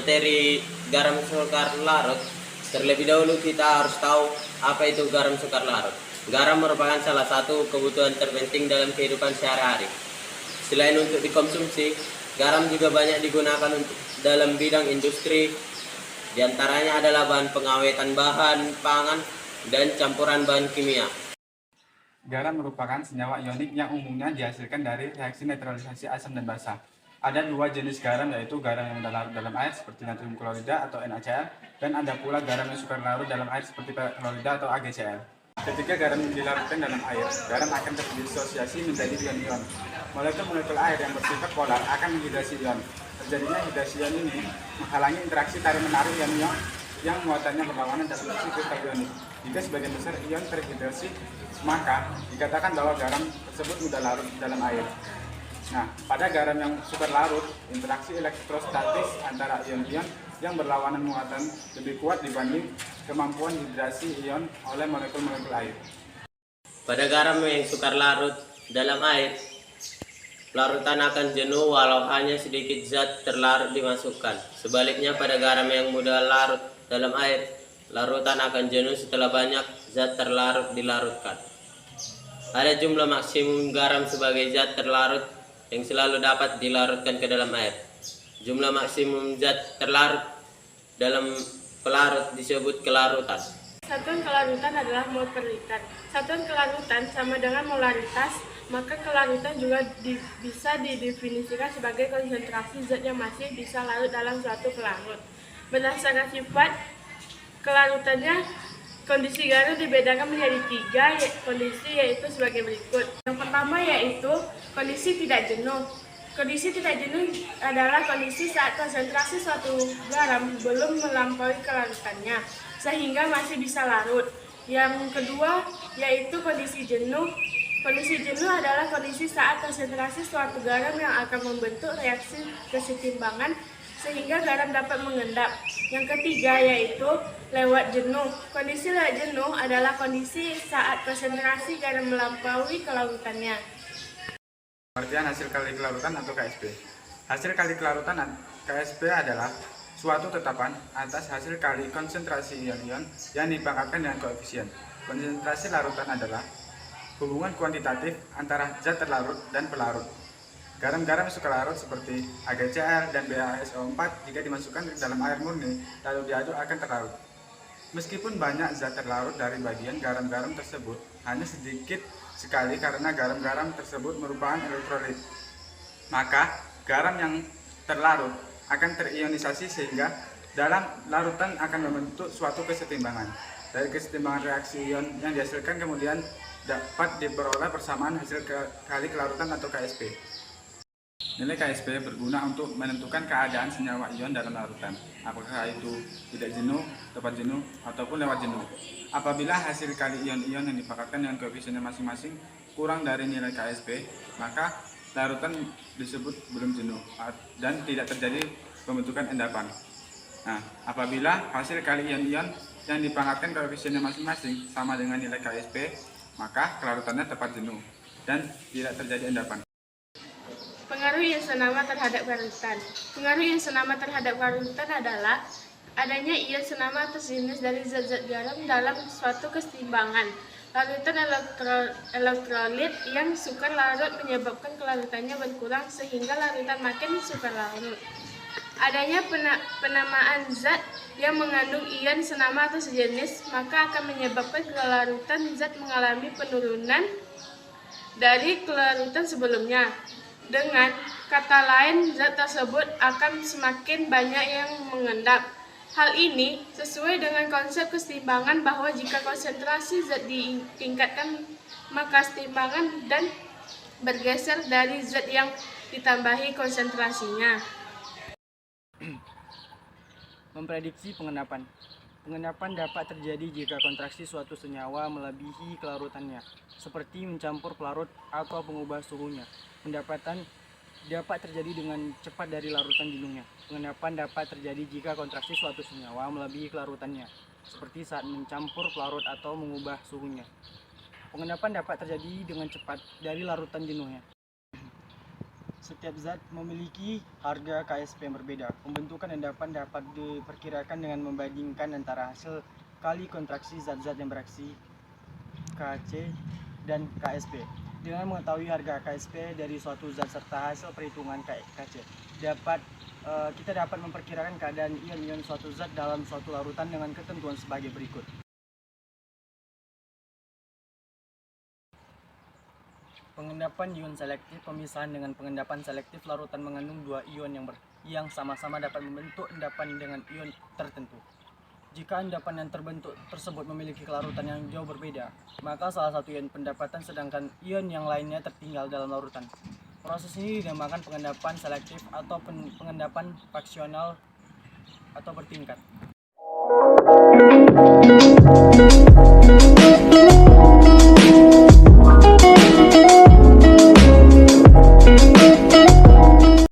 materi garam sukar larut, terlebih dahulu kita harus tahu apa itu garam sukar larut. Garam merupakan salah satu kebutuhan terpenting dalam kehidupan sehari-hari. Selain untuk dikonsumsi, garam juga banyak digunakan untuk dalam bidang industri. Di antaranya adalah bahan pengawetan bahan pangan dan campuran bahan kimia. Garam merupakan senyawa ionik yang umumnya dihasilkan dari reaksi netralisasi asam dan basa. Ada dua jenis garam, yaitu garam yang larut dalam air seperti natrium klorida atau NaCl, dan ada pula garam yang sukar larut dalam air seperti klorida atau AgCl. Ketika garam dilarutkan dalam air, garam akan terdisosiasi menjadi ion-ion. Molekul-molekul air yang bersifat polar akan menghidrasi ion. Terjadinya hidrasi ion ini menghalangi interaksi tarik-menarik ion-ion yang muatannya berlawanan dalam fungsi kristal ionik. Jika sebagian besar ion terhidrasi, maka dikatakan bahwa garam tersebut mudah larut dalam air. Nah, pada garam yang sukar larut, interaksi elektrostatis antara ion-ion yang berlawanan muatan lebih kuat dibanding kemampuan hidrasi ion oleh molekul-molekul air. Pada garam yang sukar larut dalam air, larutan akan jenuh walau hanya sedikit zat terlarut dimasukkan. Sebaliknya pada garam yang mudah larut dalam air, larutan akan jenuh setelah banyak zat terlarut dilarutkan. Ada jumlah maksimum garam sebagai zat terlarut yang selalu dapat dilarutkan ke dalam air. Jumlah maksimum zat terlarut dalam pelarut disebut kelarutan. Satuan kelarutan adalah mol per liter. Satuan kelarutan sama dengan molaritas, maka kelarutan juga bisa didefinisikan sebagai konsentrasi zat yang masih bisa larut dalam suatu pelarut. Berdasarkan sifat kelarutannya, kondisi garam dibedakan menjadi 3 kondisi, yaitu sebagai berikut. Yang pertama yaitu kondisi tidak jenuh. Kondisi tidak jenuh adalah kondisi saat konsentrasi suatu garam belum melampaui kelarutannya, sehingga masih bisa larut. Yang kedua yaitu kondisi jenuh. Kondisi jenuh adalah kondisi saat konsentrasi suatu garam yang akan membentuk reaksi kesetimbangan sehingga garam dapat mengendap. Yang ketiga yaitu lewat jenuh. Kondisi lewat jenuh adalah kondisi saat konsentrasi garam melampaui kelarutannya. Pengertian hasil kali kelarutan atau KSP. Hasil kali kelarutan KSP adalah suatu tetapan atas hasil kali konsentrasi ion-ion yang dipangkatkan dengan koefisien. Konsentrasi larutan adalah hubungan kuantitatif antara zat terlarut dan pelarut. Garam-garam sukar larut seperti AgCl dan BaSO4 jika dimasukkan ke dalam air murni lalu diaduk akan terlarut. Meskipun banyak zat terlarut dari bagian garam-garam tersebut, hanya sedikit sekali karena garam-garam tersebut merupakan elektrolit. Maka garam yang terlarut akan terionisasi sehingga dalam larutan akan membentuk suatu kesetimbangan. Dari kesetimbangan reaksi ion yang dihasilkan kemudian dapat diperoleh persamaan hasil kali kelarutan atau KSP. Nilai KSP berguna untuk menentukan keadaan senyawa ion dalam larutan, apakah itu tidak jenuh, tepat jenuh, ataupun lewat jenuh. Apabila hasil kali ion-ion yang dipangkatkan dengan koefisiennya masing-masing kurang dari nilai KSP, maka larutan disebut belum jenuh dan tidak terjadi pembentukan endapan. Nah, apabila hasil kali ion-ion yang dipangkatkan koefisiennya masing-masing sama dengan nilai KSP, maka kelarutannya tepat jenuh dan tidak terjadi endapan. Pengaruh ion senama terhadap larutan. Pengaruh ion senama terhadap larutan adalah adanya ion senama atas jenis dari zat-zat garam dalam suatu kesetimbangan. Larutan elektrolit yang sukar larut menyebabkan kelarutannya berkurang sehingga larutan makin sukar larut. Adanya penamaan zat yang mengandung ion senama atau sejenis, maka akan menyebabkan kelarutan zat mengalami penurunan dari kelarutan sebelumnya. Dengan kata lain, zat tersebut akan semakin banyak yang mengendap. Hal ini sesuai dengan konsep kesetimbangan bahwa jika konsentrasi zat ditingkatkan, maka kesetimbangan dan bergeser dari zat yang ditambahi konsentrasinya. Memprediksi pengendapan. Pengendapan dapat terjadi jika kontraksi suatu senyawa melebihi kelarutannya, seperti mencampur pelarut atau mengubah suhunya. Pengendapatan dapat terjadi dengan cepat dari larutan jenuhnya. Pengendapan dapat terjadi jika kontraksi suatu senyawa melebihi kelarutannya, seperti saat mencampur pelarut atau mengubah suhunya. Pengendapan dapat terjadi dengan cepat dari larutan jenuhnya. Setiap zat memiliki harga KSP yang berbeda. Pembentukan endapan dapat diperkirakan dengan membandingkan antara hasil kali kontraksi zat-zat yang bereaksi KC dan KSP. Dengan mengetahui harga KSP dari suatu zat serta hasil perhitungan KC, kita dapat memperkirakan keadaan ion-ion suatu zat dalam suatu larutan dengan ketentuan sebagai berikut. Pengendapan ion selektif. Pemisahan dengan pengendapan selektif, larutan mengandung dua ion yang sama-sama dapat membentuk endapan dengan ion tertentu. Jika endapan yang terbentuk tersebut memiliki kelarutan yang jauh berbeda, maka salah satu ion pendapatan sedangkan ion yang lainnya tertinggal dalam larutan. Proses ini dinamakan pengendapan selektif atau pengendapan fraksional atau bertingkat.